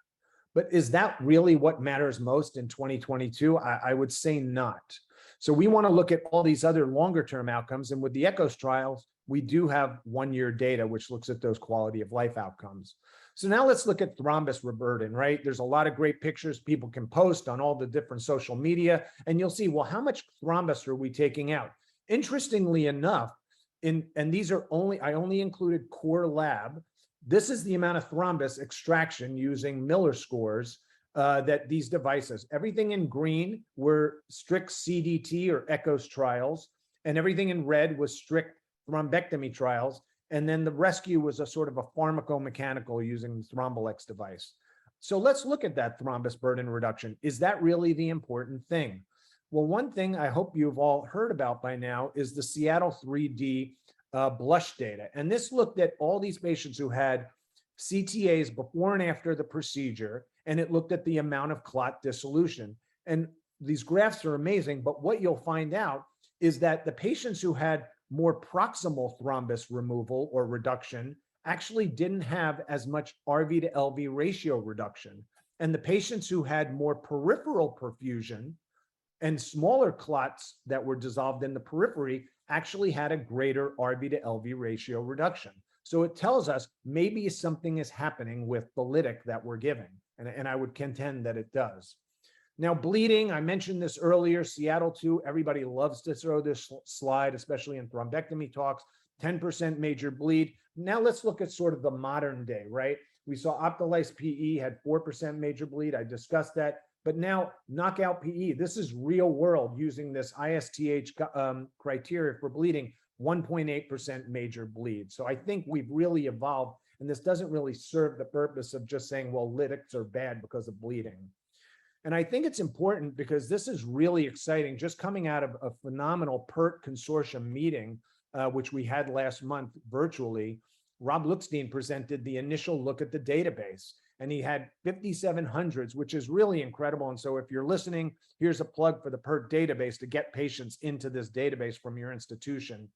But is that really what matters most in 2022? I would say not. So we want to look at all these other longer term outcomes. And with the ECHOS trials, we do have 1 year data, which looks at those quality of life outcomes. So now let's look at thrombus reburden, right? There's a lot of great pictures people can post on all the different social media, and you'll see, well, how much thrombus are we taking out? Interestingly enough, and these are I only included core lab. This is the amount of thrombus extraction using Miller scores that these devices, everything in green were strict CDT or ECHOS trials, and everything in red was strict thrombectomy trials. And then the rescue was a sort of a pharmacomechanical using the Thrombolex device. So let's look at that thrombus burden reduction. Is that really the important thing? Well, one thing I hope you've all heard about by now is the Seattle 3D blush data. And this looked at all these patients who had CTAs before and after the procedure, and it looked at the amount of clot dissolution. And these graphs are amazing, but what you'll find out is that the patients who had more proximal thrombus removal or reduction actually didn't have as much RV to LV ratio reduction. And the patients who had more peripheral perfusion and smaller clots that were dissolved in the periphery actually had a greater RV to LV ratio reduction. So it tells us maybe something is happening with the lytic that we're giving. And I would contend that it does. Now, bleeding, I mentioned this earlier, Seattle 2, everybody loves to throw this slide, especially in thrombectomy talks, 10% major bleed. Now let's look at sort of the modern day, right? We saw Optolysed PE had 4% major bleed. I discussed that. But now knockout PE, this is real world using this ISTH criteria for bleeding, 1.8% major bleed. So I think we've really evolved, and this doesn't really serve the purpose of just saying, well, lytics are bad because of bleeding. And I think it's important because this is really exciting, just coming out of a phenomenal PERT consortium meeting, which we had last month virtually. Rob Lookstein presented the initial look at the database, and he had 5,700s, which is really incredible. And so if you're listening, here's a plug for the PERT database to get patients into this database from your institution.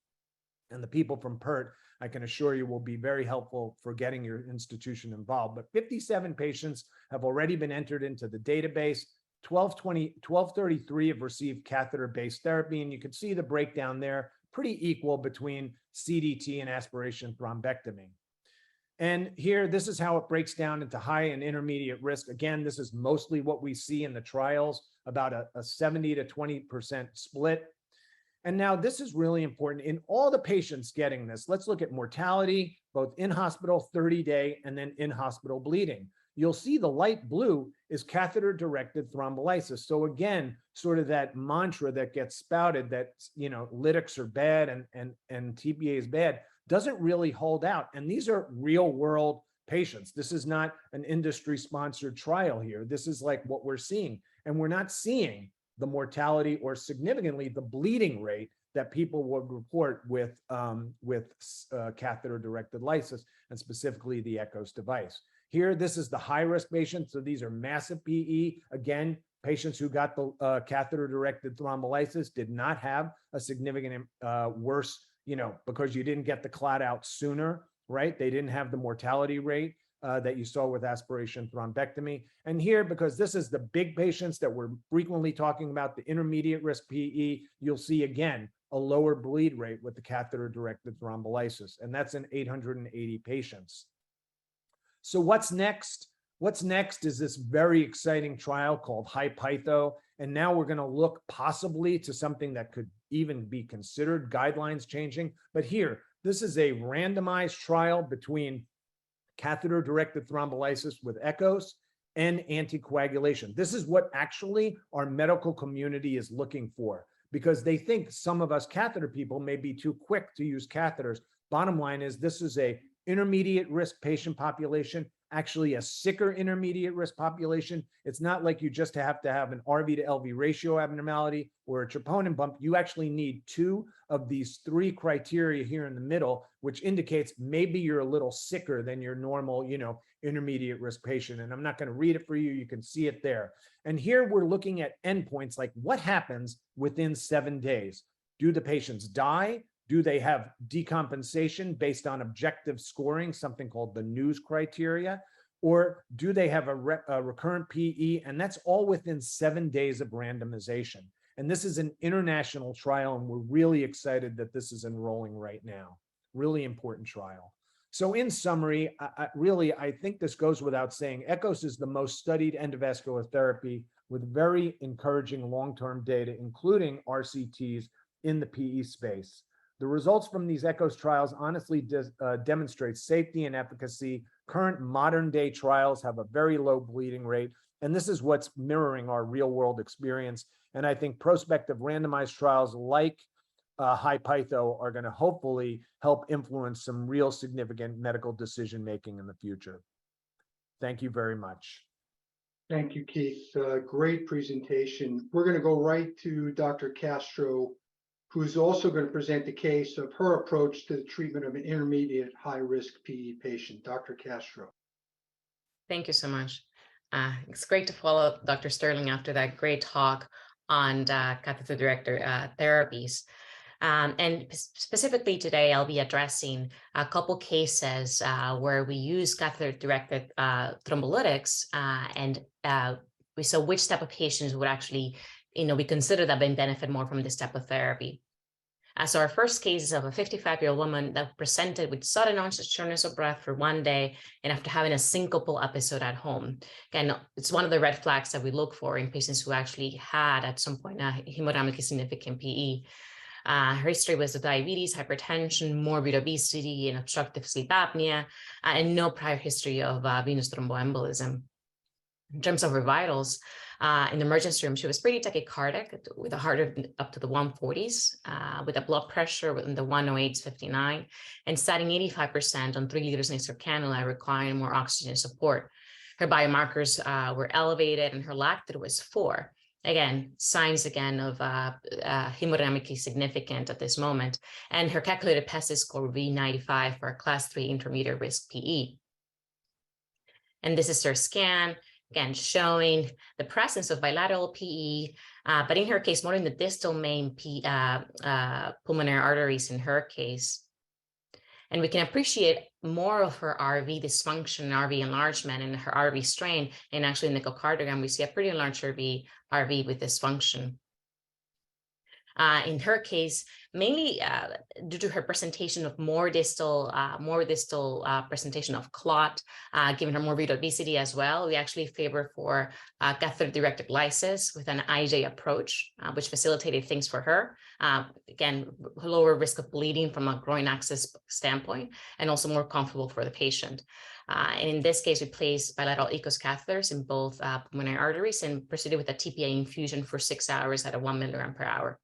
And the people from PERT, I can assure you, will be very helpful for getting your institution involved. But 57 patients have already been entered into the database. 1233 have received catheter-based therapy, and you can see the breakdown there, pretty equal between CDT and aspiration thrombectomy. And here, this is how it breaks down into high and intermediate risk. Again, this is mostly what we see in the trials, about a 70 to 20% split. And now this is really important. In all the patients getting this, let's look at mortality, both in hospital 30-day and then in hospital bleeding. You'll see the light blue is catheter-directed thrombolysis. So again, sort of that mantra that gets spouted that, you know, lytics are bad and TPA is bad doesn't really hold out. And these are real world patients. This is not an industry-sponsored trial here. This is like what we're seeing. And we're not seeing the mortality or significantly the bleeding rate that people would report with catheter-directed lysis, and specifically the ECHOS device. Here, this is the high-risk patients. So these are massive PE. Again, patients who got the catheter-directed thrombolysis did not have a significant worse, you know, because you didn't get the clot out sooner, right? They didn't have the mortality rate that you saw with aspiration thrombectomy. And here, because this is the big patients that we're frequently talking about, the intermediate risk PE, you'll see again a lower bleed rate with the catheter-directed thrombolysis, and that's in 880 patients. So what's next? What's next is this very exciting trial called HI-PEITHO, and now we're going to look possibly to something that could even be considered guidelines changing. But here, this is a randomized trial between catheter-directed thrombolysis with ECHOS and anticoagulation. This is what actually our medical community is looking for, because they think some of us catheter people may be too quick to use catheters. Bottom line is this is a intermediate risk patient population, actually a sicker intermediate risk population. It's not like you just have to have an RV to LV ratio abnormality or a troponin bump. You actually need two of these three criteria here in the middle, which indicates maybe you're a little sicker than your normal, you know, intermediate risk patient. And I'm not going to read it for you. You can see it there. And here we're looking at endpoints like what happens within 7 days. Do the patients die? Do they have decompensation based on objective scoring, something called the NEWS criteria? Or do they have a recurrent PE? And that's all within 7 days of randomization. And this is an international trial, and we're really excited that this is enrolling right now. Really important trial. So in summary, I think this goes without saying, ECHOS is the most studied endovascular therapy with very encouraging long-term data, including RCTs in the PE space. The results from these ECHOS trials honestly demonstrate safety and efficacy. Current modern day trials have a very low bleeding rate, and this is what's mirroring our real world experience. And I think prospective randomized trials like HI-PEITHO are going to hopefully help influence some real significant medical decision making in the future. Thank you very much. Thank you, Keith. Great presentation. We're going to go right to Dr. Castro, who's also going to present the case of her approach to the treatment of an intermediate high-risk PE patient. Dr. Castro. Thank you so much. It's great to follow Dr. Sterling after that great talk on catheter-directed therapies. And specifically today, I'll be addressing a couple cases where we use catheter-directed thrombolytics, and we saw which type of patients would actually, we consider that they benefit more from this type of therapy. So our first case is of a 55-year-old woman that presented with sudden onset shortness of breath for one day and after having a syncopal episode at home. Again, it's one of the red flags that we look for in patients who actually had at some point a hemodynamically significant PE. Her history was of diabetes, hypertension, morbid obesity, and obstructive sleep apnea, and no prior history of venous thromboembolism. In terms of her vitals, in the emergency room, she was pretty tachycardic with a heart rate up to the 140s, with a blood pressure in the 108/59, and starting 85% on 3 liters nasal cannula, requiring more oxygen support. Her biomarkers were elevated, and her lactate was 4. Again, signs again of hemodynamically significant at this moment. And her calculated PESI score would be 95 for a class 3 intermediate risk PE. And this is her scan, again, showing the presence of bilateral PE, but in her case, more in the distal main pulmonary arteries in her case. And we can appreciate more of her RV dysfunction, RV enlargement, and her RV strain. And actually in the echocardiogram, we see a pretty enlarged RV with dysfunction. In her case, mainly due to her presentation of more distal presentation of clot, given her morbid obesity as well, we actually favor for catheter-directed lysis with an IJ approach, which facilitated things for her. Again, lower risk of bleeding from a groin access standpoint, and also more comfortable for the patient. And in this case, we placed bilateral ECOS catheters in both pulmonary arteries and proceeded with a TPA infusion for 6 hours at a 1 milligram per hour.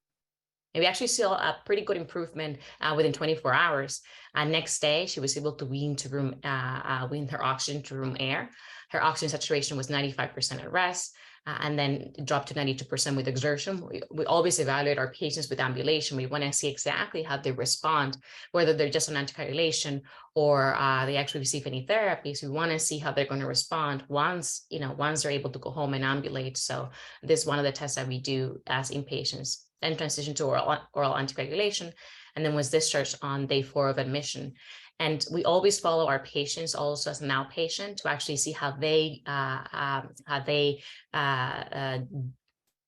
And we actually saw a pretty good improvement within 24 hours. Next day, she was able to wean her oxygen to room air. Her oxygen saturation was 95% at rest, and then dropped to 92% with exertion. We always evaluate our patients with ambulation. We want to see exactly how they respond, whether they're just on anticoagulation or they actually receive any therapies. We want to see how they're going to respond once they're able to go home and ambulate. So this is one of the tests that we do as inpatients. Then transition to oral anticoagulation, and then was discharged on day 4 of admission. And we always follow our patients also as an outpatient to actually see how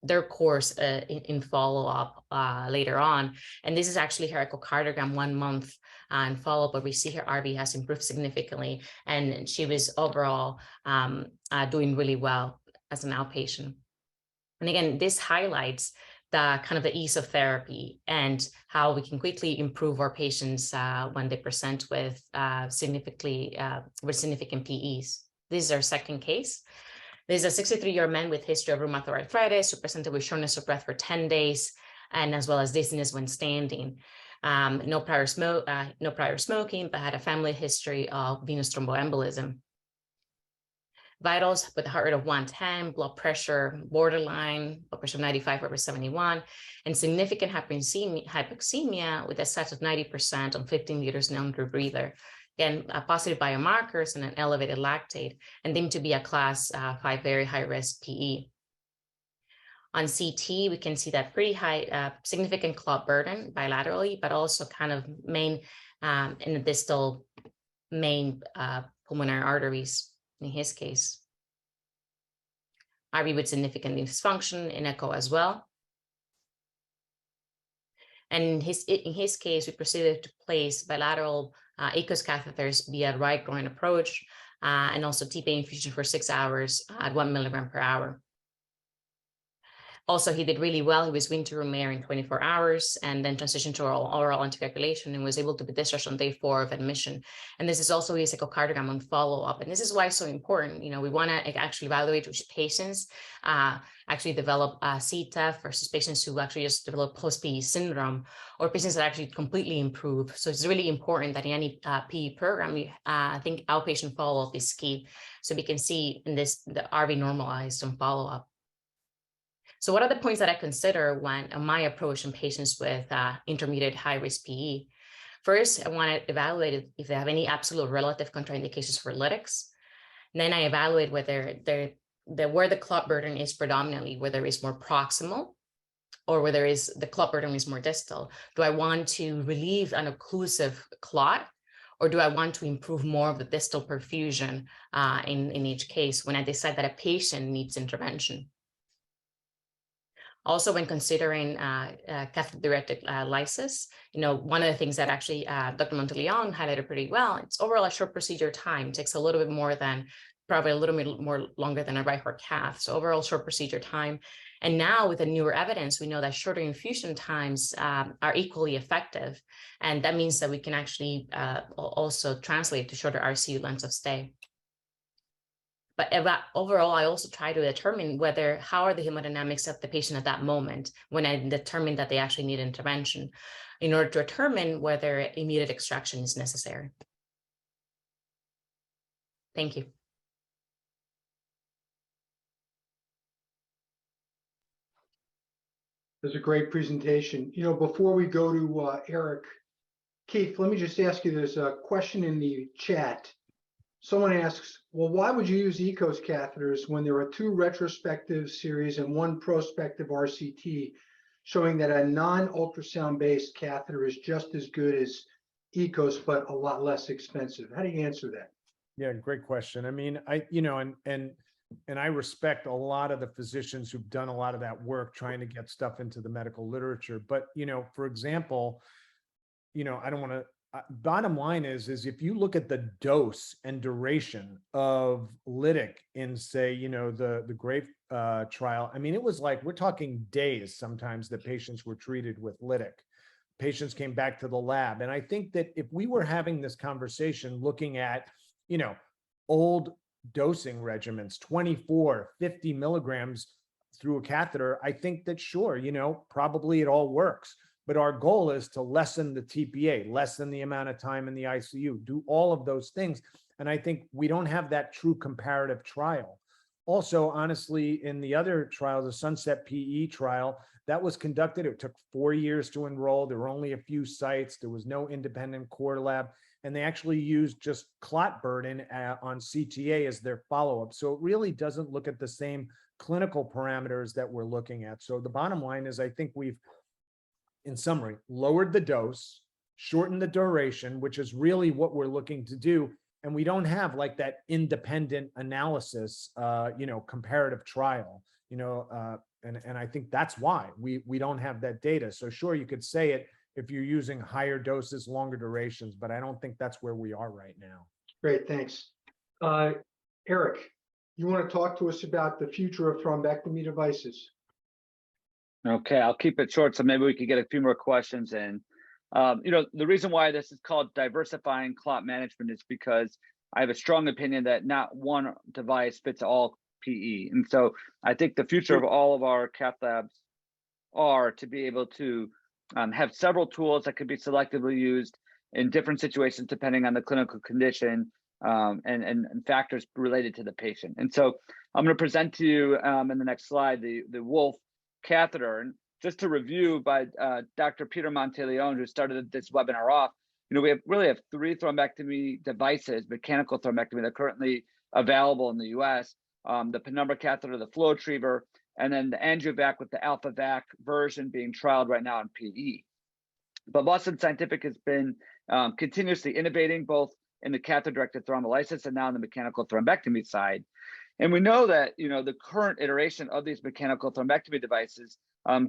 their course in follow-up later on. And this is actually her echocardiogram 1 month and follow-up, where we see her RV has improved significantly, and she was overall doing really well as an outpatient. And again, this highlights the kind of the ease of therapy and how we can quickly improve our patients when they present with significant PEs. This is our second case. This is a 63-year-old man with history of rheumatoid arthritis who presented with shortness of breath for 10 days, and as well as dizziness when standing. No prior smoking, but had a family history of venous thromboembolism. Vitals with a heart rate of 110, blood pressure borderline, blood pressure of 95/71, and significant hypoxemia with a sat of 90% on 15 liters under breather. Again, positive biomarkers and an elevated lactate, and deemed to be a class 5 very high risk PE. On CT, we can see that pretty high, significant clot burden bilaterally, but also kind of main in the distal main pulmonary arteries. In his case, RV with significant dysfunction in echo as well. And in his case, we proceeded to place bilateral ECOS catheters via right groin approach, and also TPA infusion for 6 hours at 1 milligram per hour. Also, he did really well. He was weaned to room air in 24 hours and then transitioned to oral anticoagulation and was able to be discharged on day 4 of admission. And this is also his echocardiogram on follow-up. And this is why it's so important. We want to actually evaluate which patients actually develop CTEPH versus patients who actually just develop post-PE syndrome, or patients that actually completely improve. So it's really important that in any PE program, I think outpatient follow-up is key. So we can see in this, the RV normalized on follow-up. So what are the points that I consider when on my approach in patients with intermediate high-risk PE? First, I want to evaluate if they have any absolute relative contraindications for lytics. And then I evaluate whether where the clot burden is predominantly, whether it's more proximal or whether the clot burden is more distal. Do I want to relieve an occlusive clot, or do I want to improve more of the distal perfusion in each case when I decide that a patient needs intervention? Also, when considering catheter-directed lysis, one of the things that actually Dr. Monteleone highlighted pretty well, it's overall a short procedure time. It takes a little bit more than, probably a little bit more longer than a right heart cath. So overall short procedure time. And now with the newer evidence, we know that shorter infusion times are equally effective. And that means that we can actually also translate to shorter RCU lengths of stay. But overall, I also try to determine how are the hemodynamics of the patient at that moment when I determine that they actually need intervention in order to determine whether immediate extraction is necessary. Thank you. It was a great presentation. Before we go to Eric, Keith, let me just ask you, there's a question in the chat. Someone asks, well, why would you use ECOS catheters when there are 2 retrospective series and 1 prospective RCT showing that a non-ultrasound based catheter is just as good as ECOS, but a lot less expensive? How do you answer that? Yeah, great question. I mean, and I respect a lot of the physicians who've done a lot of that work trying to get stuff into the medical literature. But, for example, I don't want to, bottom line is if you look at the dose and duration of lytic in, say, the Grape trial, I mean, it was like, we're talking days sometimes that patients were treated with lytic. Patients came back to the lab. And I think that if we were having this conversation looking at, old dosing regimens, 24, 50 milligrams through a catheter, I think that sure, probably it all works. But our goal is to lessen the TPA, lessen the amount of time in the ICU, do all of those things. And I think we don't have that true comparative trial. Also, honestly, in the other trial, the Sunset PE trial, that was conducted. It took 4 years to enroll. There were only a few sites. There was no independent core lab. And they actually used just clot burden on CTA as their follow-up. So it really doesn't look at the same clinical parameters that we're looking at. So the bottom line is I think we've, in summary, lowered the dose, shortened the duration, which is really what we're looking to do. And we don't have like that independent analysis, comparative trial, and I think that's why we don't have that data. So sure, you could say it if you're using higher doses, longer durations, but I don't think that's where we are right now. Great, thanks. Eric, you want to talk to us about the future of thrombectomy devices? Okay, I'll keep it short so maybe we could get a few more questions in. The reason why this is called diversifying clot management is because I have a strong opinion that not one device fits all PE. And so I think the future of all of our cath labs are to be able to have several tools that could be selectively used in different situations depending on the clinical condition and factors related to the patient. And so I'm going to present to you in the next slide the Wolf catheter. And just to review by Dr. Peter Monteleone, who started this webinar off, we really have 3 thrombectomy devices, mechanical thrombectomy, that are currently available in the US. The penumbra catheter, the FlowTriever, and then the AngioVac with the AlphaVac version being trialed right now in PE. But Boston Scientific has been continuously innovating both in the catheter-directed thrombolysis and now in the mechanical thrombectomy side. And we know that the current iteration of these mechanical thrombectomy devices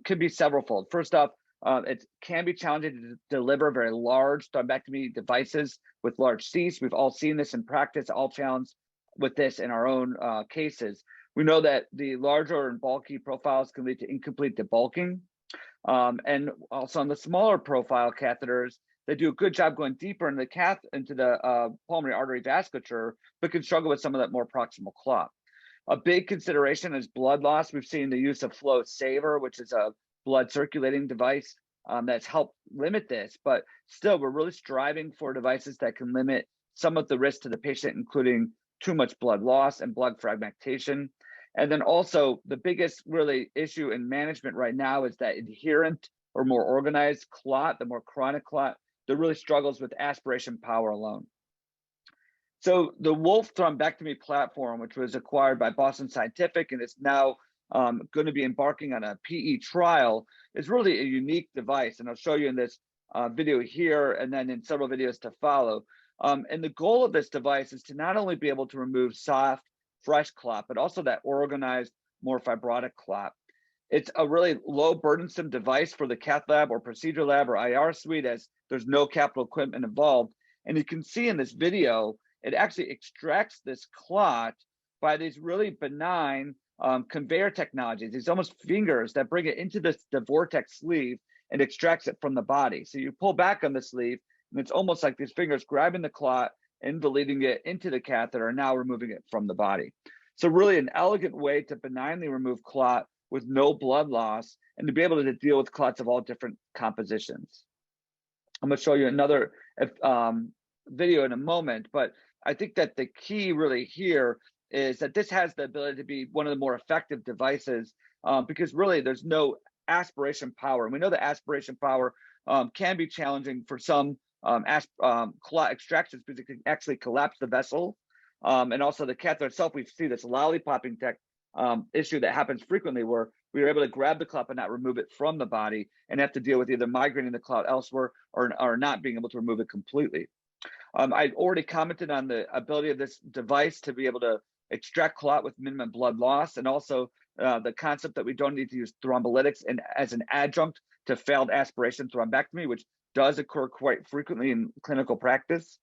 could be severalfold. First off, it can be challenging to deliver very large thrombectomy devices with large seats. We've all seen this in practice, all challenged with this in our own cases. We know that the larger and bulky profiles can lead to incomplete debulking. And also on the smaller profile catheters, they do a good job going deeper into the pulmonary artery vasculature, but can struggle with some of that more proximal clot. A big consideration is blood loss. We've seen the use of Flow Saver, which is a blood circulating device that's helped limit this, but still we're really striving for devices that can limit some of the risk to the patient, including too much blood loss and blood fragmentation. And then also the biggest really issue in management right now is that adherent or more organized clot, the more chronic clot, that really struggles with aspiration power alone. So the Wolf thrombectomy platform, which was acquired by Boston Scientific and is now going to be embarking on a PE trial, is really a unique device. And I'll show you in this video here and then in several videos to follow. And the goal of this device is to not only be able to remove soft, fresh clot, but also that organized, more fibrotic clot. It's a really low burdensome device for the cath lab or procedure lab or IR suite, as there's no capital equipment involved. And you can see in this video, it actually extracts this clot by these really benign conveyor technologies, these almost fingers that bring it into the vortex sleeve and extracts it from the body. So you pull back on the sleeve, and it's almost like these fingers grabbing the clot and deleting it into the catheter and now removing it from the body. So really an elegant way to benignly remove clot with no blood loss and to be able to deal with clots of all different compositions. I'm going to show you another video in a moment, but I think that the key really here is that this has the ability to be one of the more effective devices because really there's no aspiration power. And we know that aspiration power can be challenging for some clot extractions because it can actually collapse the vessel. And also the catheter itself, we see this lollipopping issue that happens frequently where we are able to grab the clot but not remove it from the body and have to deal with either migrating the clot elsewhere or not being able to remove it completely. I've already commented on the ability of this device to be able to extract clot with minimum blood loss, and also the concept that we don't need to use thrombolytics and as an adjunct to failed aspiration thrombectomy, which does occur quite frequently in clinical practice.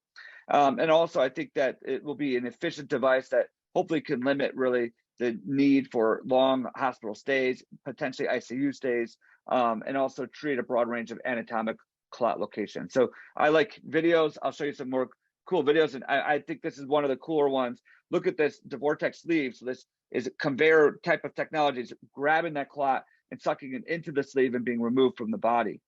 And also, I think that it will be an efficient device that hopefully can limit really the need for long hospital stays, potentially ICU stays, and also treat a broad range of anatomic clot locations. So I like videos. I'll show you some more cool videos, and I think this is one of the cooler ones. Look at this, the vortex sleeve. So this is a conveyor type of technology. It's grabbing that clot and sucking it into the sleeve and being removed from the body.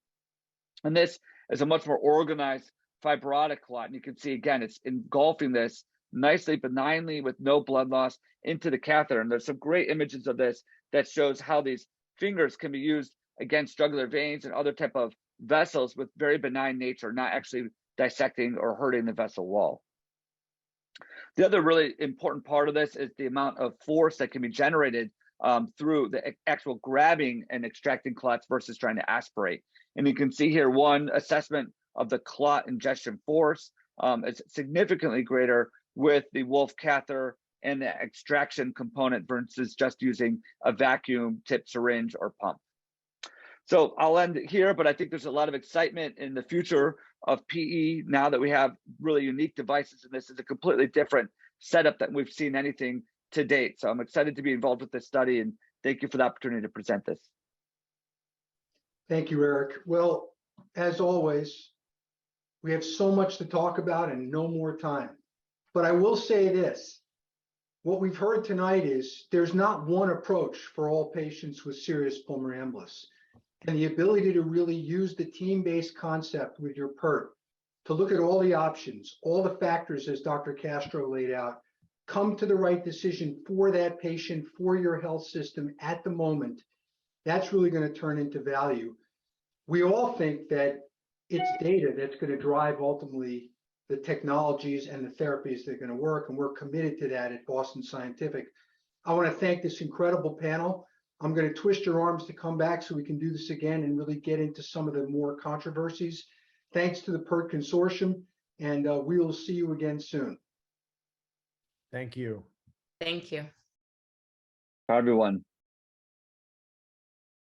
And this is a much more organized fibrotic clot. And you can see, again, it's engulfing this nicely, benignly with no blood loss into the catheter. And there's some great images of this that shows how these fingers can be used against jugular veins and other type of vessels with very benign nature, not actually dissecting or hurting the vessel wall. The other really important part of this is the amount of force that can be generated through the actual grabbing and extracting clots versus trying to aspirate. And you can see here one assessment of the clot ingestion force. It's significantly greater with the Wolf catheter and the extraction component versus just using a vacuum tip syringe or pump. So I'll end here, but I think there's a lot of excitement in the future of PE now that we have really unique devices, and this is a completely different setup than we've seen anything to date. So I'm excited to be involved with this study, and thank you for the opportunity to present this. Thank you, Eric. Well, as always, we have so much to talk about and no more time. But I will say this, what we've heard tonight is there's not one approach for all patients with serious pulmonary embolus. And the ability to really use the team-based concept with your PERT to look at all the options, all the factors as Dr. Castro laid out, come to the right decision for that patient, for your health system at the moment, that's really going to turn into value. We all think that it's data that's going to drive ultimately the technologies and the therapies that are going to work, and we're committed to that at Boston Scientific. I want to thank this incredible panel. I'm going to twist your arms to come back so we can do this again and really get into some of the more controversies. Thanks to the PERT Consortium, and we will see you again soon. Thank you. Thank you. Bye, everyone.